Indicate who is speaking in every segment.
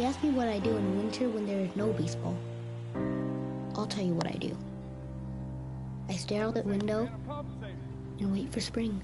Speaker 1: ask me what I do in winter when there is no baseball. I'll tell you what I do. I stare out the window and wait for spring.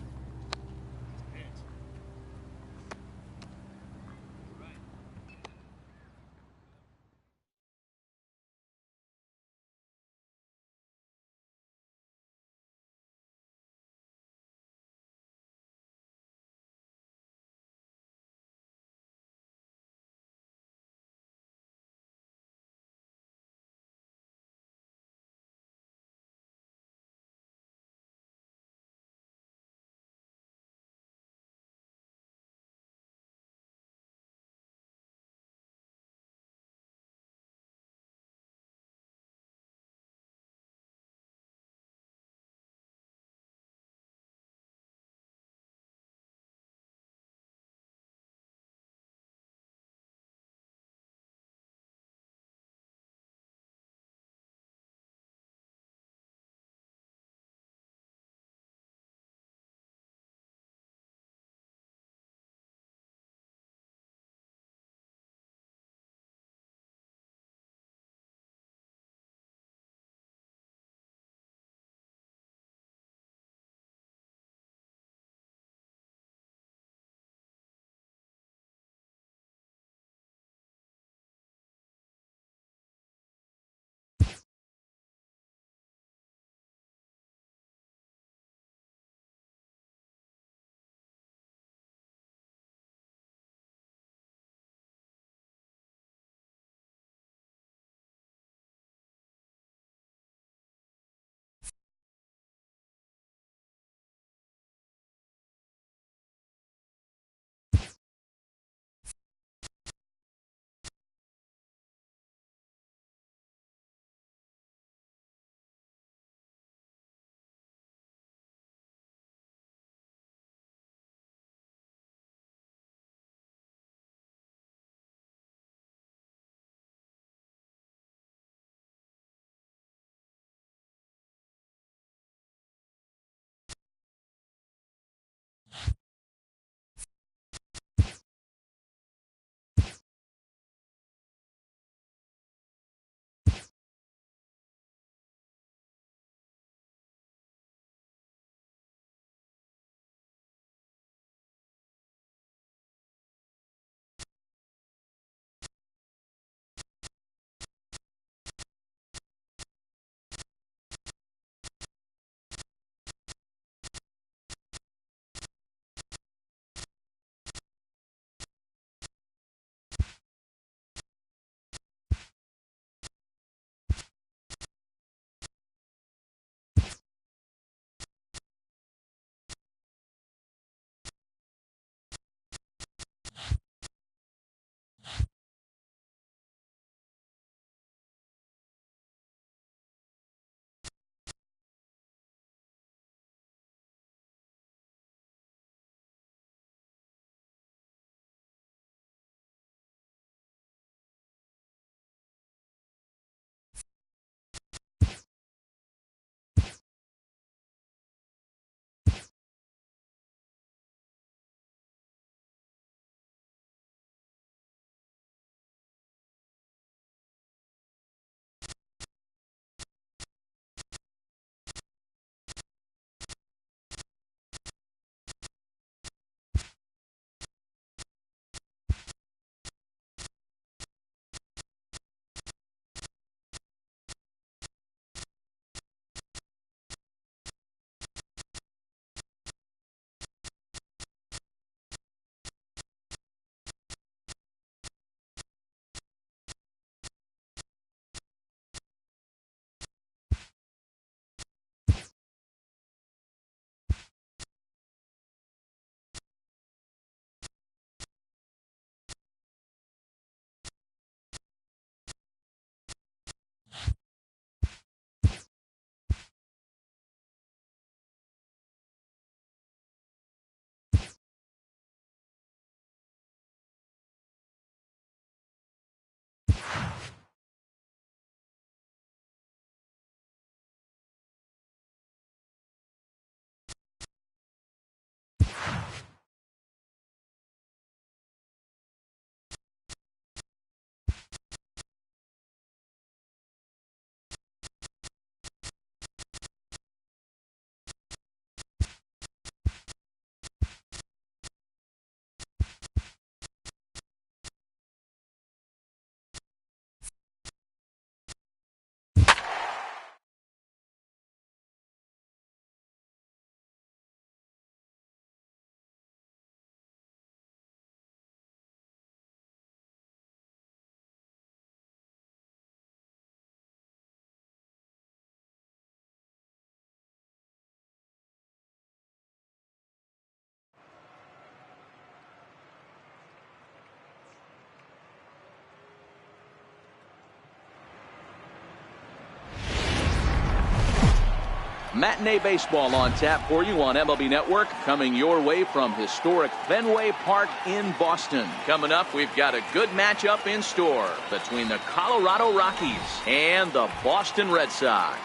Speaker 2: Matinee baseball on tap for you on MLB Network, coming your way from historic Fenway Park in Boston. Coming up, we've got a good matchup in store between the Colorado Rockies and the Boston Red Sox.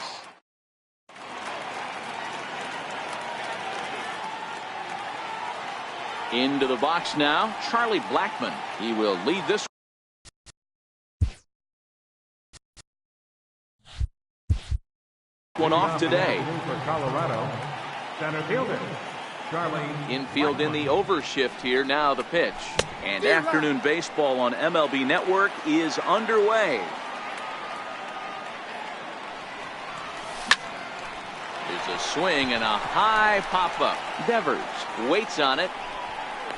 Speaker 2: Into the box now, Charlie Blackmon. He will lead this one off today.
Speaker 3: For Colorado, center fielder Charlie.
Speaker 2: Infield in the overshift here. Now the pitch. And afternoon baseball on MLB Network is underway. There's a swing and a high pop-up. Devers waits on it.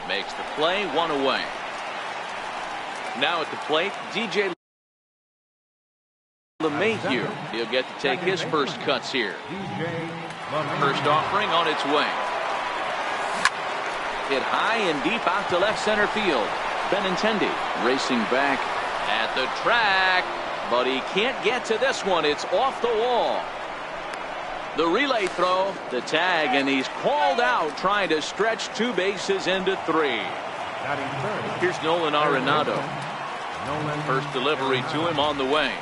Speaker 2: Makes the play, one away. Now at the plate, DJ LeMahieu. He'll get to take his first cuts here. First offering on its way. Hit high and deep out to left center field. Benintendi racing back at the track, but he can't get to this one. It's off the wall. The relay throw, the tag, and he's called out trying to stretch two bases into three. Here's Nolan Arenado. First delivery to him on the way.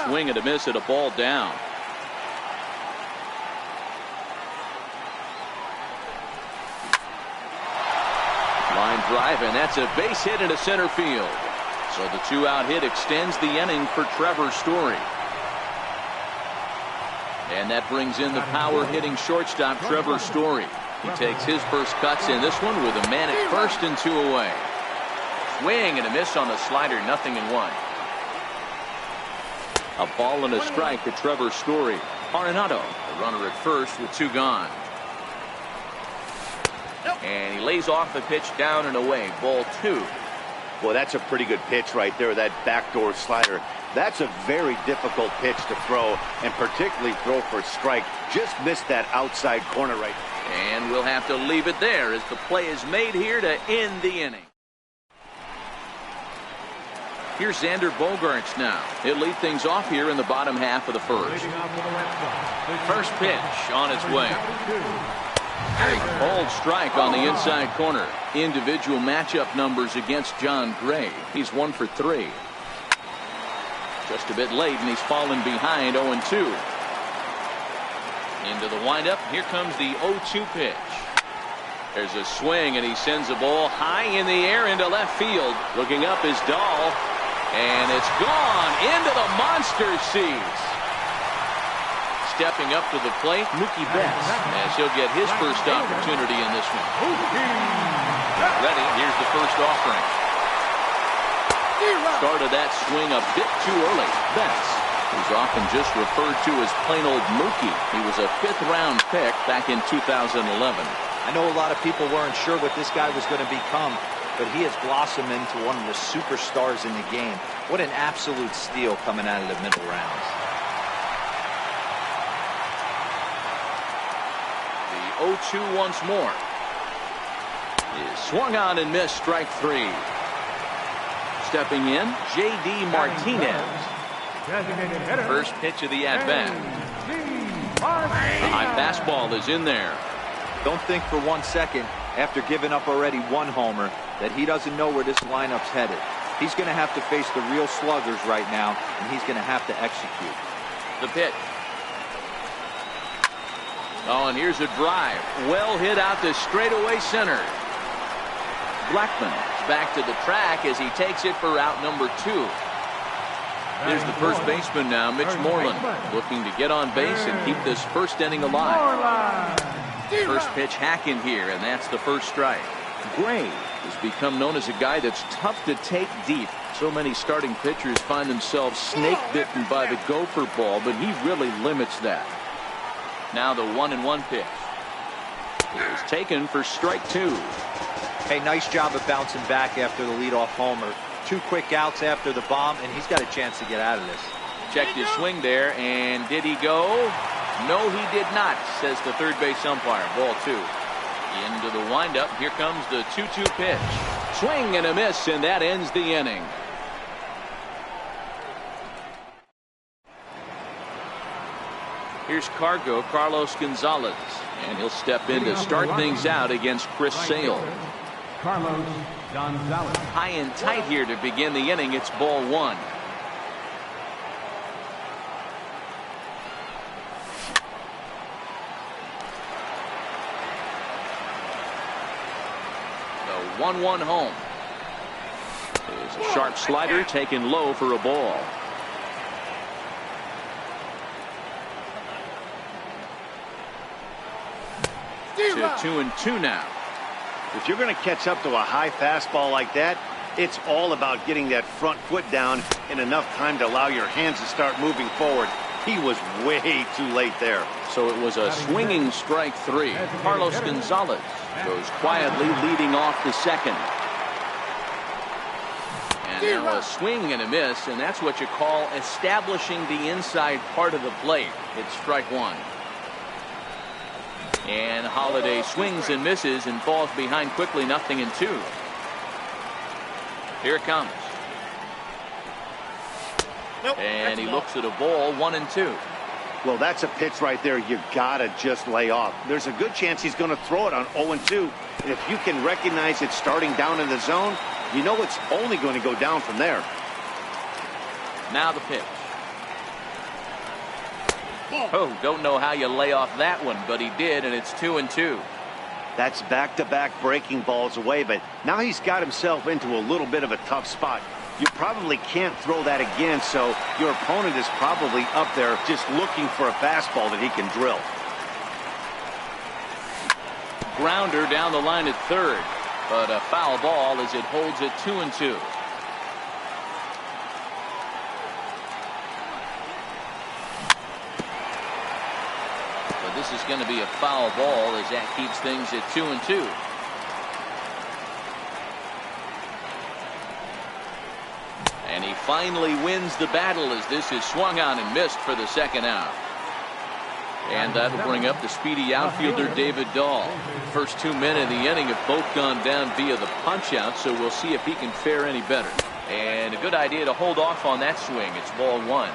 Speaker 2: Swing and a miss at a ball down. Line drive, and that's a base hit into center field. So the two-out hit extends the inning for Trevor Story. And that brings in the power-hitting shortstop Trevor Story. He takes his first cuts in this one with a man at first and two away. Swing and a miss on the slider, 0-1. A ball and a strike to Trevor Story. Arenado, the runner at first with two gone. And he lays off the pitch down and away. Ball two.
Speaker 4: Well, that's a pretty good pitch right there, that backdoor slider. That's a very difficult pitch to throw, and particularly throw for strike. Just missed that outside corner right.
Speaker 2: And we'll have to leave it there as the play is made here to end the inning. Here's Xander Bogaerts now. He'll lead things off here in the bottom half of the first. First pitch on its way. Bold strike on the inside corner. Individual matchup numbers against John Gray. He's 1 for 3. Just a bit late, and he's fallen behind 0-2. Into the windup. Here comes the 0-2 pitch. There's a swing, and he sends a ball high in the air into left field. Looking up is Dahl, and it's gone into the monster seats. Stepping up to the plate, Mookie Betts, as he'll get his first opportunity in this one. Ready, here's the first offering. Started that swing a bit too early. Betts, who's often just referred to as plain old Mookie. He was a 5th-round pick back in 2011.
Speaker 5: I know a lot of people weren't sure what this guy was going to become, but he has blossomed into one of the superstars in the game. What an absolute steal coming out of the middle rounds.
Speaker 2: The 0-2 once more. Is swung on and missed, strike 3. Stepping in, J.D. Martinez. First pitch of the at-bat. The high fastball is in there.
Speaker 5: Don't think for 1 second, after giving up already 1 homer, that he doesn't know where this lineup's headed. He's going to have to face the real sluggers right now, and he's going to have to execute.
Speaker 2: The pitch. Oh, and here's a drive. Well hit out to straightaway center. Blackmon back to the track as he takes it for route number 2. Here's the first baseman now, Mitch Moreland, looking to get on base and keep this first inning alive. First pitch hacking here, and that's the first strike. Gray has become known as a guy that's tough to take deep. So many starting pitchers find themselves snake bitten by the gopher ball, but he really limits that. Now the 1-1 pitch is taken for strike 2.
Speaker 5: Hey, nice job of bouncing back after the leadoff homer. 2 quick outs after the bomb, and he's got a chance to get out of this.
Speaker 2: Checked his swing there, and did he go? No, he did not, says the third base umpire. Ball 2. Into the windup. Here comes the 2-2 pitch. Swing and a miss, and that ends the inning. Here's Carlos Gonzalez, and he'll step in to start things out against Chris Sale.
Speaker 3: Carlos Gonzalez.
Speaker 2: High and tight here to begin the inning. It's ball one. The 1-1 home. There's a sharp slider taken low for a ball. To 2-2 now.
Speaker 4: If you're going to catch up to a high fastball like that, it's all about getting that front foot down in enough time to allow your hands to start moving forward. He was way too late there.
Speaker 2: So it was a swinging strike three. Carlos Gonzalez goes quietly leading off the second. And now a swing and a miss, and that's what you call establishing the inside part of the plate. It's strike one. And Holiday swings and misses and falls behind quickly, 0-2. Here it comes. And he looks at a ball, 1-2.
Speaker 4: Well, that's a pitch right there you gotta just lay off. There's a good chance he's going to throw it on 0-2. And if you can recognize it starting down in the zone, you know it's only going to go down from there.
Speaker 2: Now the pitch. Oh, don't know how you lay off that one, but he did, and it's 2-2.
Speaker 4: That's back-to-back breaking balls away, but now he's got himself into a little bit of a tough spot. You probably can't throw that again, so your opponent is probably up there just looking for a fastball that he can drill.
Speaker 2: Grounder down the line at third, but a foul ball as it holds it 2-2. This is going to be a foul ball as that keeps things at 2-2. And he finally wins the battle as this is swung on and missed for the second out. And that'll bring up the speedy outfielder David Dahl. First 2 men of the inning have both gone down via the punch out, so we'll see if he can fare any better. And a good idea to hold off on that swing. It's ball one.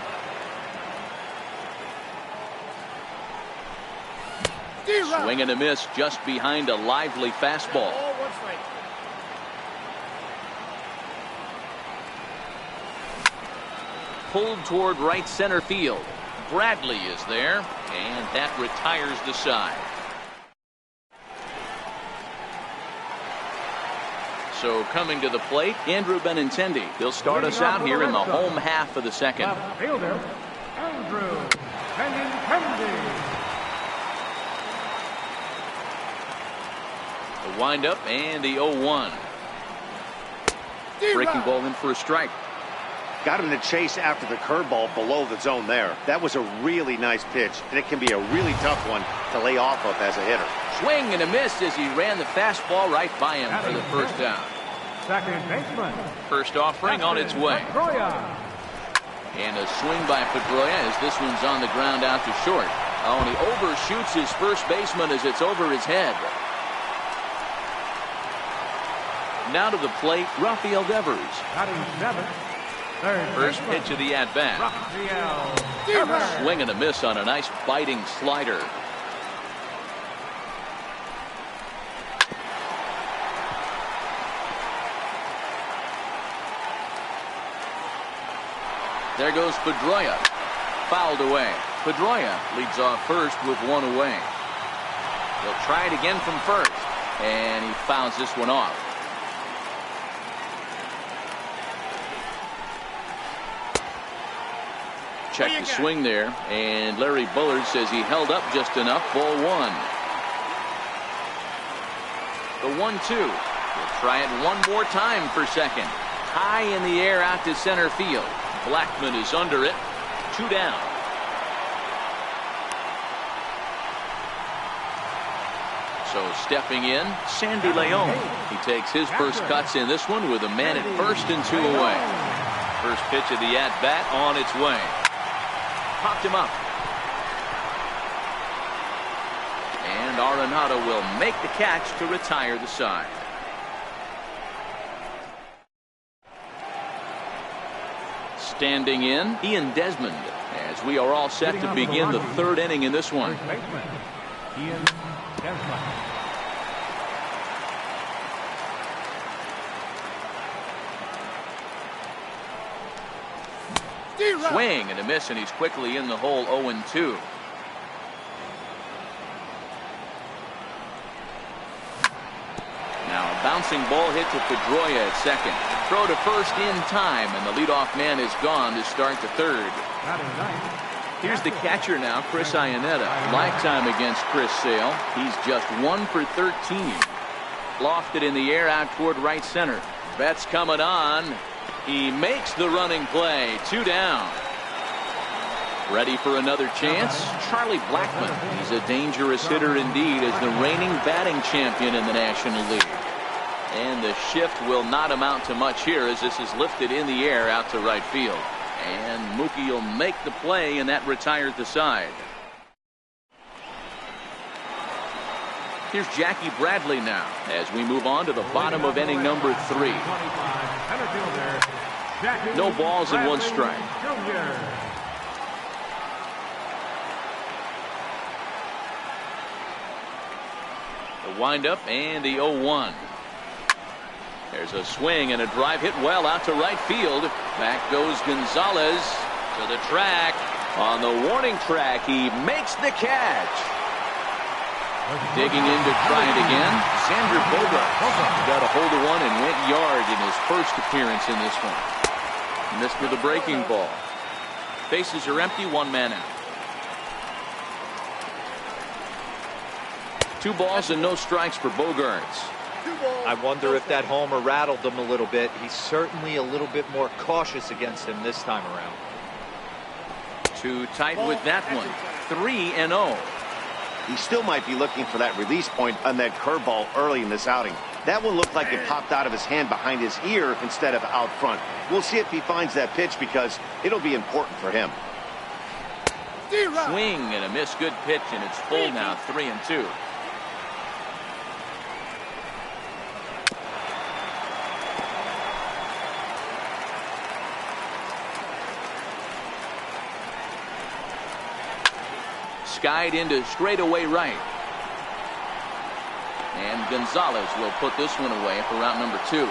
Speaker 2: Swing and a miss just behind a lively fastball. Pulled toward right center field. Bradley is there, and that retires the side. So coming to the plate, Andrew Benintendi. He'll start us out here in the home half of the second.
Speaker 3: Left fielder, Andrew Benintendi.
Speaker 2: The windup and the 0-1. Breaking ball in for a strike.
Speaker 4: Got him to chase after the curveball below the zone there. That was a really nice pitch, and it can be a really tough one to lay off of as a hitter.
Speaker 2: Swing and a miss as he ran the fastball right by him for the first down.
Speaker 3: Second baseman.
Speaker 2: First offering on its way. And a swing by Pedroia as this one's on the ground out to short. Oh, and he overshoots his first baseman as it's over his head. Now to the plate, Rafael Devers. First pitch of the at-bat. Swing and a miss on a nice biting slider. There goes Pedroia. Fouled away. Pedroia leads off first with one away. He'll try it again from first. And he fouls this one off. Check the swing there, and Larry Bullard says he held up just enough. Ball one. The 1-2. We'll try it one more time for second. High in the air out to center field. Blackman is under it. 2 down. So stepping in, Sandy Leon. He takes his first cuts in this one with a man at first and 2 away. First pitch of the at-bat on its way. Popped him up. And Arenado will make the catch to retire the side. Standing in, Ian Desmond, as we are all set to begin the third inning in this one.
Speaker 3: First baseman, Ian Desmond.
Speaker 2: Swing and a miss, and he's quickly in the hole. 0-2. Now a bouncing ball hit to Pedroia at second. Throw to first in time, and the leadoff man is gone to start the third. Here's the catcher now, Chris Iannetta. Lifetime against Chris Sale. He's just 1 for 13. Lofted in the air out toward right center. Betts coming on. He makes the running play. 2 down. Ready for another chance? Charlie Blackmon. He's a dangerous hitter indeed as the reigning batting champion in the National League. And the shift will not amount to much here as this is lifted in the air out to right field. And Mookie will make the play, and that retires the side. Here's Jackie Bradley now as we move on to the bottom of inning number 3. No balls and 1 strike. The windup and the 0-1. There's a swing and a drive hit well out to right field. Back goes Gonzalez to the track. On the warning track, he makes the catch. Digging in to try it again. Xander Bogaerts got a hold of one and went yard in his first appearance in this one. Missed with a breaking ball. Bases are empty, 1 man out. 2 balls and no strikes for Bogaerts.
Speaker 5: I wonder if that homer rattled him a little bit. He's certainly a little bit more cautious against him this time around.
Speaker 2: Too tight with that one. 3-0.
Speaker 4: He still might be looking for that release point on that curveball early in this outing. That one looked like it popped out of his hand behind his ear instead of out front. We'll see if he finds that pitch because it'll be important for him.
Speaker 2: Swing and a miss. Good pitch, and it's full now. 3-2. Skied into straightaway right. And Gonzalez will put this one away for route number 2.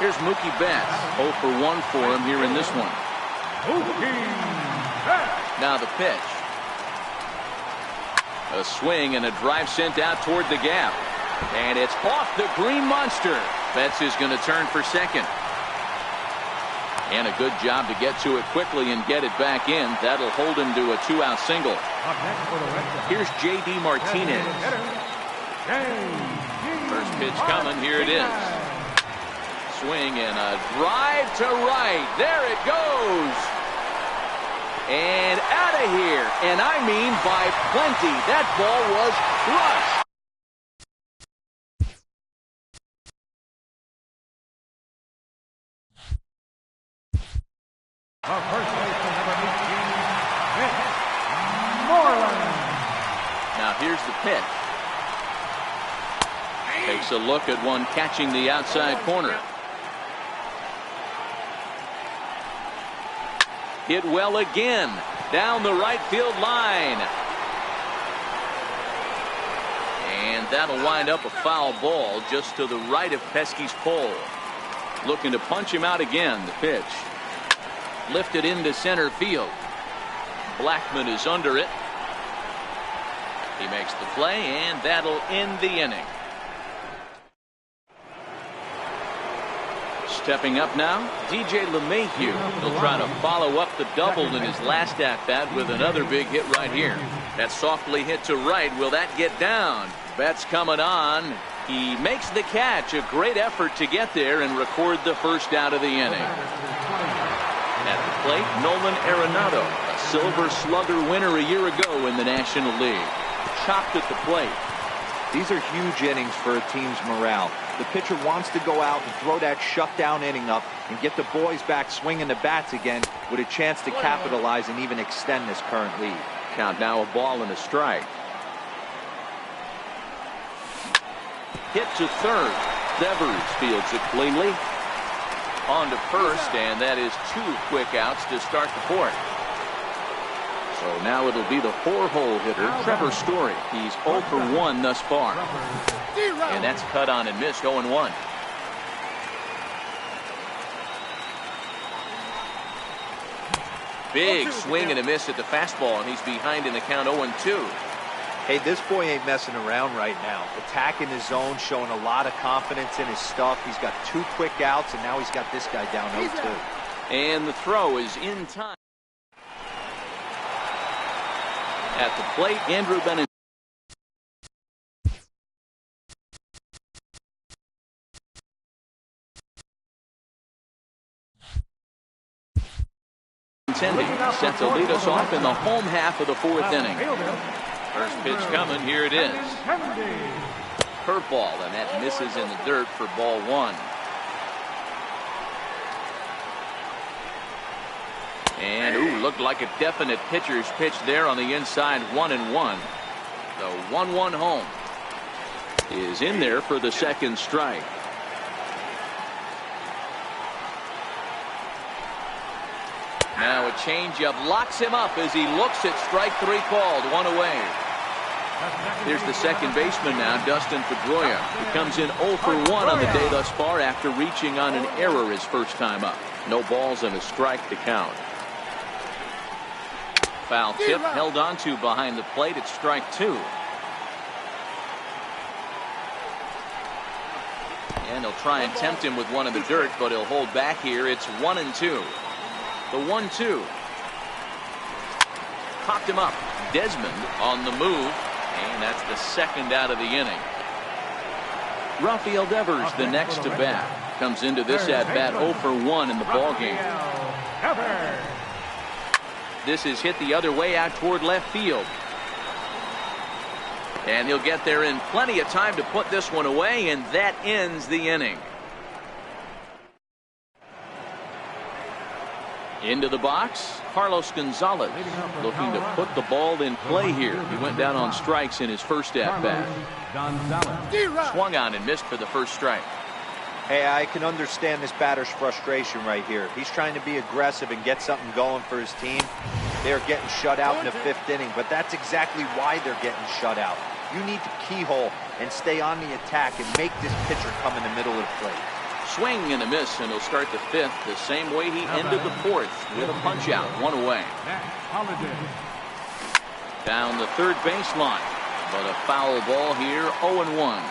Speaker 2: Here's Mookie Betts. 0 for 1 for him here in this one. Now the pitch. A swing and a drive sent out toward the gap. And it's off the green monster. Betts is going to turn for second. And a good job to get to it quickly and get it back in. That'll hold him to a 2-out single. Here's J.D. Martinez. First pitch coming. Here it is. Swing and a drive to right. There it goes. And out of here. And I mean by plenty. That ball was crushed.
Speaker 3: First baseman, number 18, Vince Moreland.
Speaker 2: Now here's the pitch. Takes a look at one catching the outside corner. Hit well again. Down the right field line. And that'll wind up a foul ball just to the right of Pesky's pole. Looking to punch him out again. The pitch. Lifted into center field. Blackmon is under it. He makes the play, and that'll end the inning. Stepping up now, DJ LeMahieu. He'll try to follow up the double in his last at-bat with another big hit right here. That softly hit to right. Will that get down? Betts coming on. He makes the catch. A great effort to get there and record the first out of the inning. At the plate, Nolan Arenado, a Silver Slugger winner a year ago in the National League. Chopped at the plate.
Speaker 5: These are huge innings for a team's morale. The pitcher wants to go out and throw that shutdown inning up and get the boys back swinging the bats again with a chance to capitalize and even extend this current lead.
Speaker 2: Count now, a ball and a strike. Hit to third. Devers fields it cleanly. On to first, and that is 2 quick outs to start the fourth. So now it'll be the 4-hole hitter, Trevor Story. He's 0 for 1 thus far. And that's cut on and missed, 0-1. Big swing and a miss at the fastball, and he's behind in the count 0-2.
Speaker 5: Hey, this boy ain't messing around right now. Attacking his zone, showing a lot of confidence in his stuff. He's got 2 quick outs, and now he's got this guy down 0-2.
Speaker 2: And the throw is in time. At the plate, Andrew Benintendi. Set to lead us off in the home half of the 4th inning. First pitch coming, here it is. Curveball, and that misses in the dirt for ball 1. And looked like a definite pitcher's pitch there on the inside, 1-1. The 1-1 home is in there for the second strike. Now a changeup locks him up as he looks at strike 3 called, 1 away. Here's the second baseman now, Dustin Pedroia. He comes in 0 for 1 on the day thus far after reaching on an error his first time up. No balls and a strike to count. Foul tip held onto behind the plate at strike 2. And he'll try and tempt him with one in the dirt, but he'll hold back here. It's 1-2. The 1-2. Popped him up. Desmond on the move, and that's the second out of the inning. Rafael Devers, the next to bat, comes into this at-bat 0 for 1 in the ballgame. This is hit the other way out toward left field. And he'll get there in plenty of time to put this one away, and that ends the inning. Into the box, Carlos Gonzalez, looking to put the ball in play here. He went down on strikes in his first at-bat. Swung on and missed for the first strike.
Speaker 5: Hey, I can understand this batter's frustration right here. He's trying to be aggressive and get something going for his team. They're getting shut out in the 5th inning, but that's exactly why they're getting shut out. You need to keyhole and stay on the attack and make this pitcher come in the middle of the plate.
Speaker 2: Swing and a miss, and he'll start the 5th the same way he ended the 4th with a punch out, 1 away. Down the third baseline, but a foul ball here, 0-1.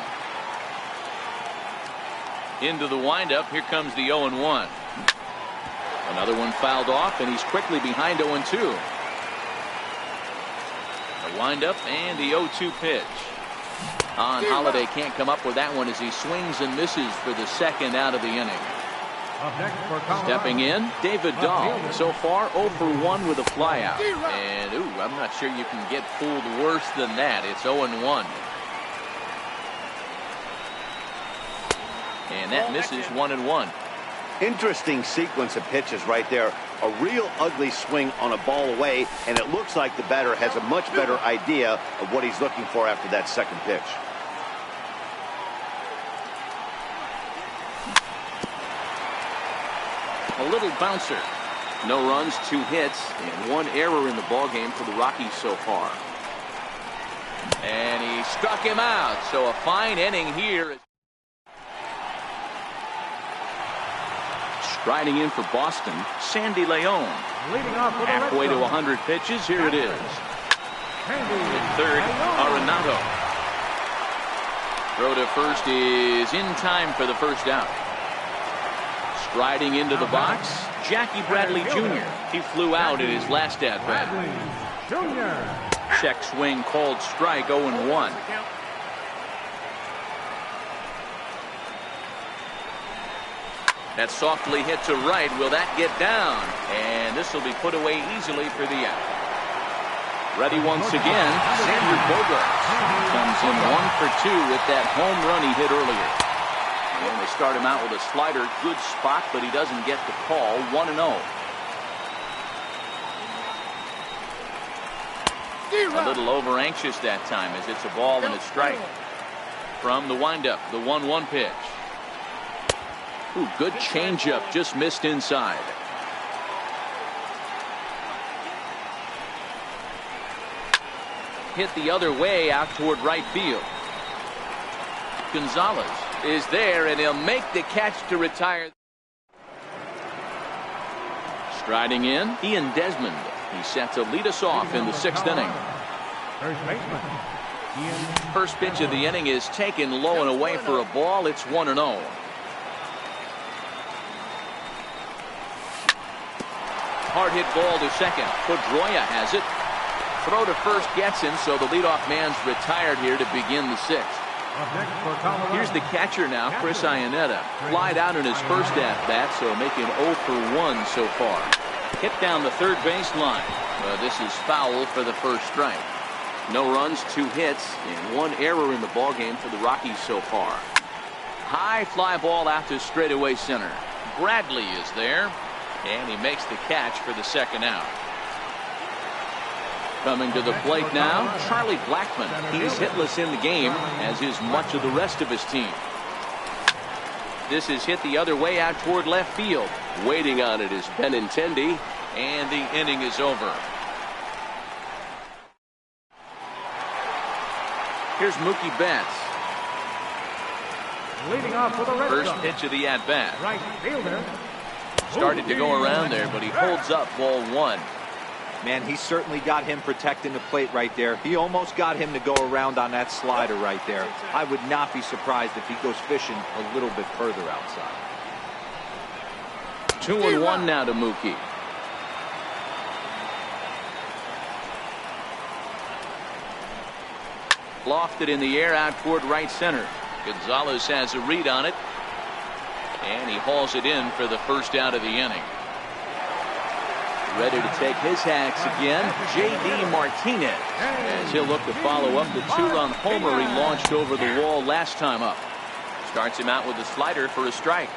Speaker 2: Into the windup, here comes the 0-1. Another one fouled off, and he's quickly behind 0-2. The windup and the 0-2 pitch. Holiday can't come up with that one as he swings and misses for the second out of the inning. Stepping in, David Dahl. So far 0 for 1 with a flyout. And I'm not sure you can get fooled worse than that. It's 0-1. And that misses 1-1.
Speaker 4: Interesting sequence of pitches right there. A real ugly swing on a ball away, and it looks like the batter has a much better idea of what he's looking for after that second pitch.
Speaker 2: A little bouncer. No runs, 2 hits, and 1 error in the ballgame for the Rockies so far. And he struck him out, so a fine inning here. Striding in for Boston, Sandy Leon. Halfway to 100 pitches, here it is. In third, Arenado. Throw to first is in time for the first out. Striding into the box, Jackie Bradley Jr. He flew out in his last at-bat. Check swing called strike, 0-1. That's softly hit to right. Will that get down? And this will be put away easily for the out. Ready once again, Xander Bogaerts comes in 1 for 2 with that home run he hit earlier. And they start him out with a slider, good spot, but he doesn't get the call. 1-0. A little over anxious that time as it's a ball and a strike. From the windup, the 1-1 pitch. Ooh, good changeup, just missed inside. Hit the other way out toward right field. Gonzalez is there, and he'll make the catch to retire. Striding in, Ian Desmond. He's set to lead us off in the 6th inning.
Speaker 3: First baseman, Ian.
Speaker 2: First pitch of the inning is taken low and away for a ball. It's 1-0. Hard hit ball to second. Pedroia has it. Throw to first gets him, so the leadoff man's retired here to begin the 6th.
Speaker 3: Up next for Colorado.
Speaker 2: Here's the catcher now, Chris Iannetta. Flied out in his first at-bat, so making 0 for 1 so far. Hit down the third baseline. This is foul for the first strike. No runs, 2 hits, and 1 error in the ballgame for the Rockies so far. High fly ball out to straightaway center. Bradley is there, and he makes the catch for the 2nd out. Coming to the plate now, Charlie Blackmon. He's hitless in the game, as is much of the rest of his team. This is hit the other way out toward left field. Waiting on it is Benintendi, and the inning is over. Here's Mookie Betts.
Speaker 3: Leading off for the Red
Speaker 2: First
Speaker 3: Sox.
Speaker 2: pitch of the at-bat.
Speaker 3: Right fielder.
Speaker 2: Started to go around there, but he holds up ball 1.
Speaker 5: Man, he certainly got him protecting the plate right there. He almost got him to go around on that slider right there. I would not be surprised if he goes fishing a little bit further outside.
Speaker 2: 2-1 now to Mookie. Lofted in the air out toward right center. Gonzalez has a read on it, and he hauls it in for the first out of the inning. Ready to take his hacks again, J.D. Martinez, as he'll look to follow up the 2-run homer he launched over the wall last time up. Starts him out with a slider for a strike.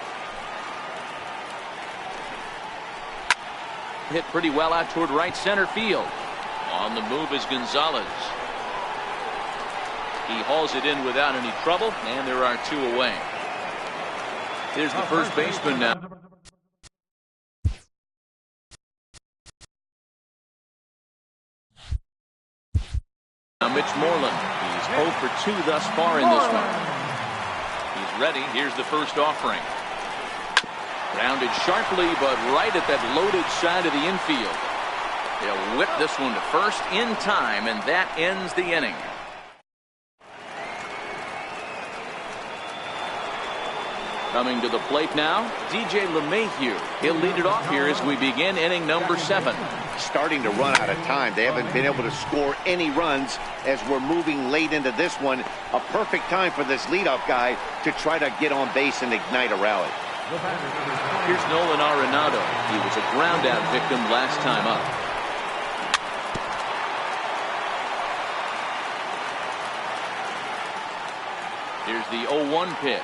Speaker 2: Hit pretty well out toward right center field. On the move is Gonzalez. He hauls it in without any trouble, and there are 2 away. Here's the first baseman now. Mitch Moreland. He's 0 for 2 thus far in this one. He's ready. Here's the first offering. Grounded sharply, but right at that loaded side of the infield. They'll whip this one to first in time, and that ends the inning. Coming to the plate now, DJ LeMahieu. He'll lead it off here as we begin inning number 7.
Speaker 4: Starting to run out of time. They haven't been able to score any runs as we're moving late into this one. A perfect time for this leadoff guy to try to get on base and ignite a rally.
Speaker 2: Here's Nolan Arenado. He was a ground out victim last time up. Here's the 0-1 pitch.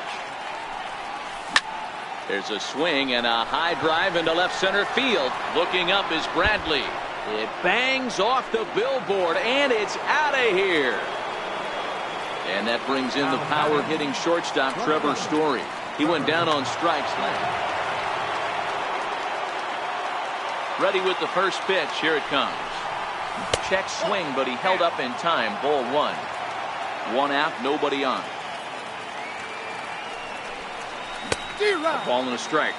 Speaker 2: There's a swing and a high drive into left center field. Looking up is Bradley. It bangs off the billboard, and it's out of here. And that brings in the power hitting shortstop Trevor Story. He went down on strikes. Ready with the first pitch. Here it comes. Check swing, but he held up in time. Ball 1. 1 out, nobody on. A ball and a strike.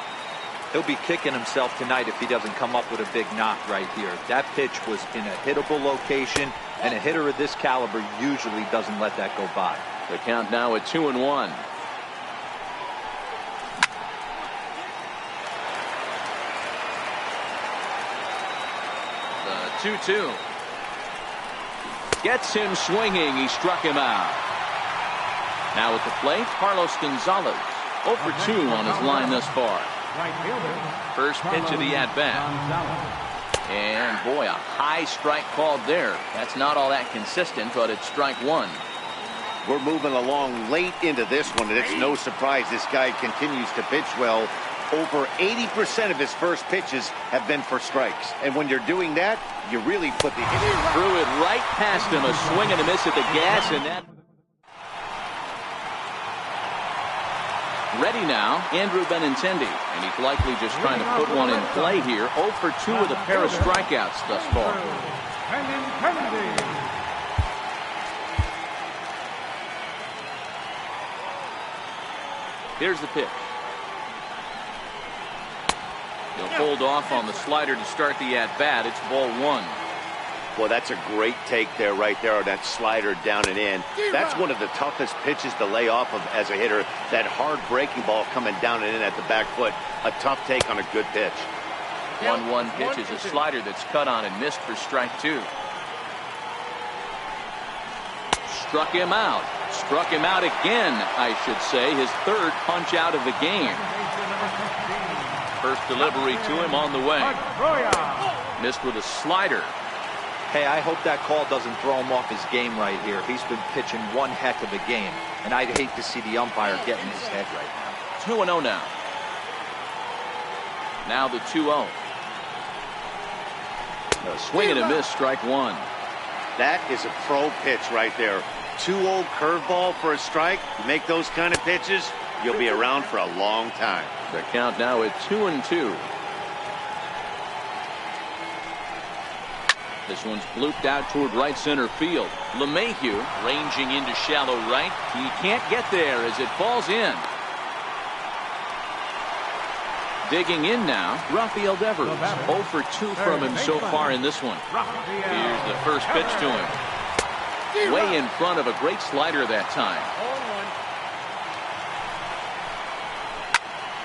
Speaker 5: He'll be kicking himself tonight if he doesn't come up with a big knock right here. That pitch was in a hittable location, and a hitter of this caliber usually doesn't let that go by.
Speaker 2: The count now at 2-1. The 2-2. Gets him swinging. He struck him out. Now at the plate, Carlos Gonzalez. 0 for 2 on his line thus far. First pitch of the at-bat. And boy, a high strike called there. That's not all that consistent, but it's strike 1.
Speaker 4: We're moving along late into this one, and it's no surprise this guy continues to pitch well. Over 80% of his first pitches have been for strikes. And when you're doing that, you really put the...
Speaker 2: Threw it right past him. A swing and a miss at the gas, and that... Ready now, Andrew Benintendi, and he's likely just trying to put one in play here. 0 for 2 with a pair of strikeouts thus far. Here's the pitch. He'll hold off on the slider to start the at-bat. It's ball 1.
Speaker 4: Well, that's a great take there, right there, on that slider down and in. That's one of the toughest pitches to lay off of as a hitter. That hard breaking ball coming down and in at the back foot. A tough take on a good pitch.
Speaker 2: 1-1 pitch is a slider that's cut on and missed for strike 2. Struck him out. Struck him out again, I should say. His third punch out of the game. First delivery to him on the way. Missed with a slider.
Speaker 5: Hey, I hope that call doesn't throw him off his game right here. He's been pitching one heck of a game, and I'd hate to see the umpire get in his head right now.
Speaker 2: 2-0 now. Now the 2-0. A swing and a miss, strike 1.
Speaker 4: That is a pro pitch right there. 2-0 curveball for a strike. You make those kind of pitches, you'll be around for a long time.
Speaker 2: The count now at 2-2. This one's blooped out toward right center field. LeMahieu ranging into shallow right. He can't get there as it falls in. Digging in now, Rafael Devers. 0 for 2 from him so far in this one. Here's the first pitch to him. Way in front of a great slider that time.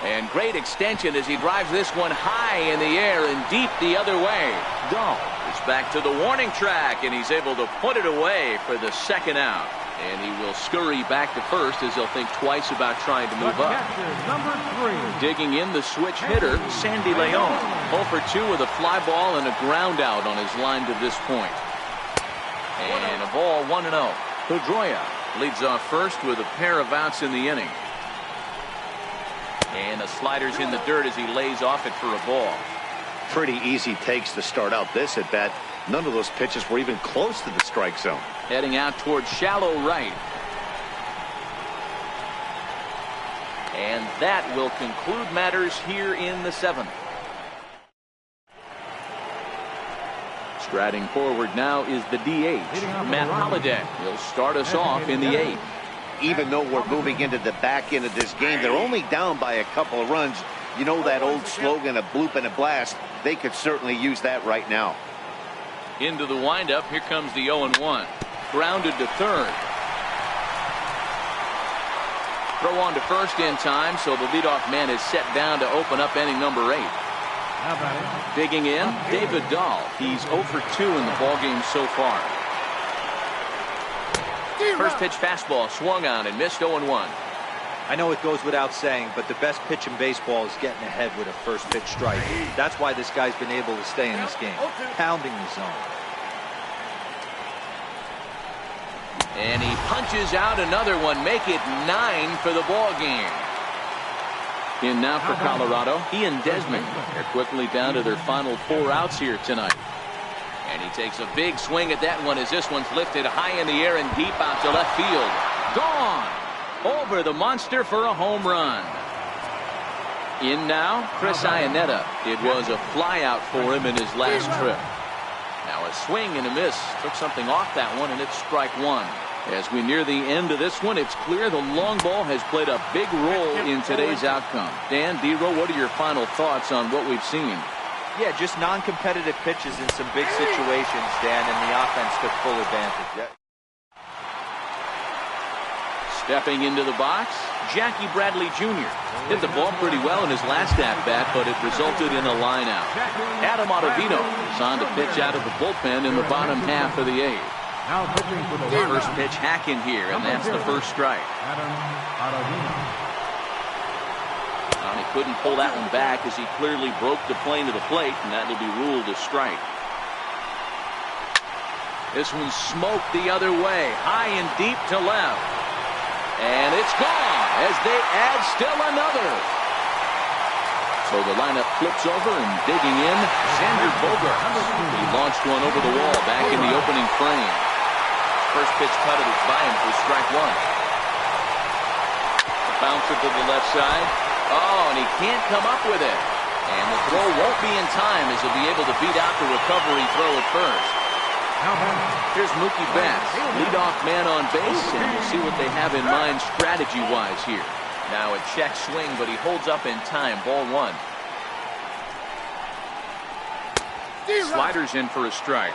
Speaker 2: And great extension as he drives this one high in the air and deep the other way. Dahl is back to the warning track, and he's able to put it away for the second out. And he will scurry back to first as he'll think twice about trying to move up. Digging in the switch hitter, Sandy Leon. 0 for 2 with a fly ball and a ground out on his line to this point. And a ball 1-0. Pedroia leads off first with a pair of outs in the inning. And the slider's in the dirt as he lays off it for a ball.
Speaker 4: Pretty easy takes to start out this at bat. None of those pitches were even close to the strike zone.
Speaker 2: Heading out towards shallow right. And that will conclude matters here in the 7th. Striding forward now is the DH, Matt Holliday. He'll start us off in the 8th.
Speaker 4: Even though we're moving into the back end of this game, they're only down by a couple of runs. You know that old slogan, a bloop and a blast. They could certainly use that right now.
Speaker 2: Into the windup. Here comes the 0-1. Grounded to third. Throw on to first in time, so the leadoff man is set down to open up inning number 8. Digging in, David Dahl. He's 0 for 2 in the ballgame so far. First pitch fastball swung on and missed. 0-1.
Speaker 5: I know it goes without saying, but the best pitch in baseball is getting ahead with a first pitch strike. That's why this guy's been able to stay in this game, pounding the zone.
Speaker 2: And he punches out another one, make it 9 for the ball game. In now for Colorado, he and Desmond. They're quickly down to their final 4 outs here tonight. And he takes a big swing at that one as this one's lifted high in the air and deep out to left field. Gone! Over the monster for a home run. In now, Chris Iannetta. It was a fly out for him in his last trip. Now a swing and a miss. Took something off that one, and it's strike 1. As we near the end of this one, it's clear the long ball has played a big role in today's outcome. Dan, D-Row, what are your final thoughts on what we've seen?
Speaker 5: Yeah, just non-competitive pitches in some big situations, Dan, and the offense took full advantage.
Speaker 2: Stepping into the box, Jackie Bradley Jr. hit the ball pretty well in his last at-bat, but it resulted in a line-out. Adam Ottavino is on to pitch out of the bullpen in the bottom half of the 8th.
Speaker 3: Now pitching for the
Speaker 2: First pitch hack in here, and that's the first strike.
Speaker 3: Adam Ottavino.
Speaker 2: He couldn't pull that one back as he clearly broke the plane to the plate, and that will be ruled a strike. This one's smoked the other way, high and deep to left. And it's gone as they add still another. So the lineup flips over, and digging in, Xander Bogaerts. He launched one over the wall back in the opening frame. First pitch cut it by him for strike 1. The Bouncer to the left side. Oh, and he can't come up with it. And the throw won't be in time as he'll be able to beat out the recovery throw at first. Here's Mookie Betts, leadoff man on base, and we'll see what they have in mind strategy-wise here. Now a check swing, but he holds up in time. Ball one. Sliders in for a strike.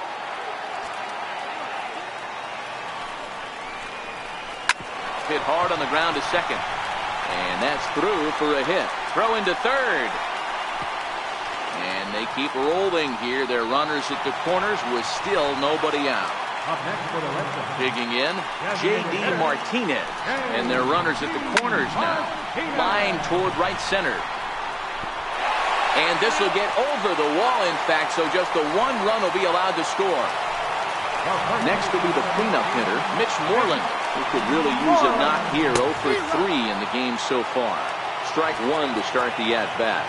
Speaker 2: Hit hard on the ground to second. And that's through for a hit. Throw into third. And they keep rolling here. Their runners at the corners with still nobody out. Digging in, J.D. Martinez. And their runners at the corners now. Line toward right center. And this will get over the wall, in fact, so just the one run will be allowed to score. Next will be the cleanup hitter, Mitch Moreland, who could really use a knock here. 0 for 3 in the game so far. Strike one to start the at-bat.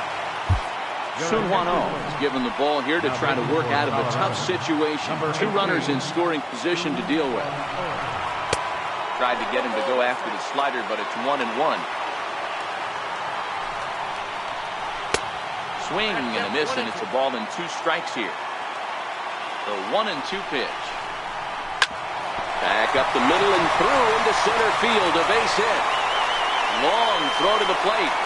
Speaker 2: Sunhwan-Oh is given the ball here to try to work out of a tough situation. Two runners in scoring position to deal with. Tried to get him to go after the slider, but it's 1-1. Swing and a miss, and it's a ball and 2 strikes here. The 1-2 pitch. Back up the middle and through into center field. A base hit. Long throw to the plate.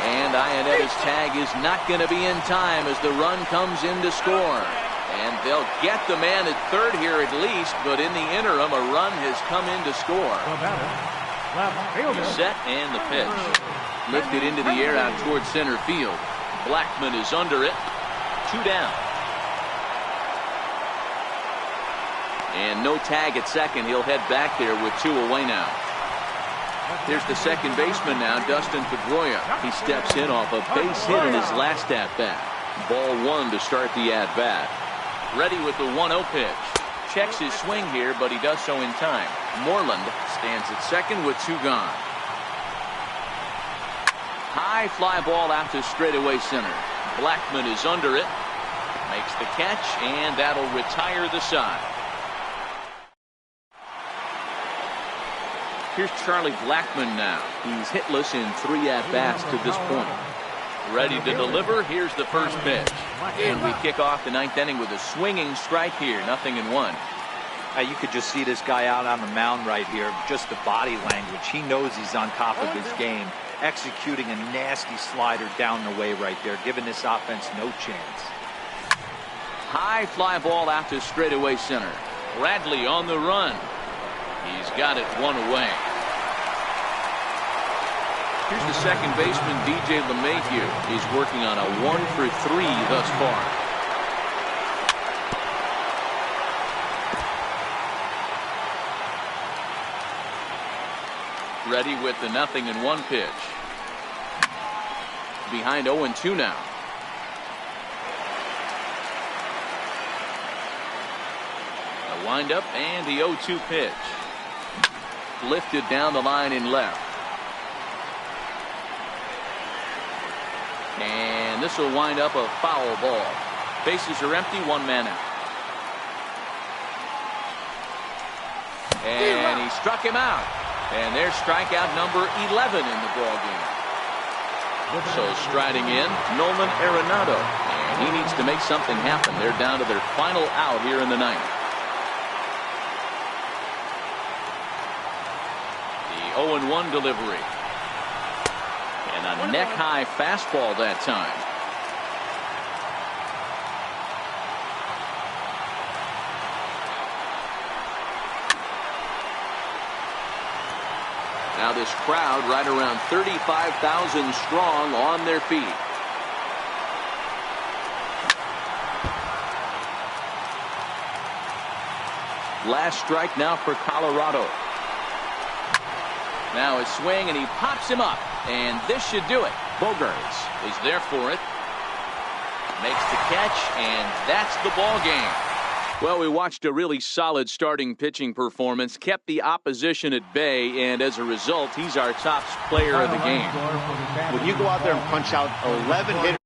Speaker 2: And Ionetta's tag is not going to be in time as the run comes in to score. And they'll get the man at third here at least, but in the interim, a run has come in to score. Set and the pitch. Lifted into the air out towards center field. Blackman is under it. 2 down. And no tag at second. He'll head back there with 2 away now. Here's the second baseman now, Dustin Pedroia. He steps in off a base hit in his last at-bat. Ball 1 to start the at-bat. Ready with the 1-0 pitch. Checks his swing here, but he does so in time. Moreland stands at second with 2 gone. High fly ball out to straightaway center. Blackman is under it. Makes the catch, and that'll retire the side. Here's Charlie Blackman now. He's hitless in 3 at-bats to this point. Ready to deliver. Here's the first pitch. And we kick off the 9th inning with a swinging strike here. 0-1.
Speaker 5: You could just see this guy out on the mound right here. Just the body language. He knows he's on top of his game. Executing a nasty slider down the way right there. Giving this offense no chance.
Speaker 2: High fly ball out to straightaway center. Bradley on the run. He's got it 1 away. Here's the second baseman, DJ LeMahieu. He's working on a 1 for 3 thus far. Ready with the 0-1 pitch. Behind 0-2 now. A windup and the 0-2 pitch. Lifted down the line in left. And this will wind up a foul ball. Bases are empty, 1 man out. And he struck him out. And there's strikeout number 11 in the ball game. So striding in, Nolan Arenado. And he needs to make something happen. They're down to their final out here in the 9th. The 0-1 delivery. And a neck-high fastball that time. Now this crowd right around 35,000 strong on their feet. Last strike now for Colorado. Now a swing, and he pops him up. And this should do it. Bogarts is there for it. Makes the catch, and that's the ball game. Well, we watched a really solid starting pitching performance, kept the opposition at bay, and as a result, he's our top player of the game.
Speaker 4: When you go out there and punch out 11 hitters.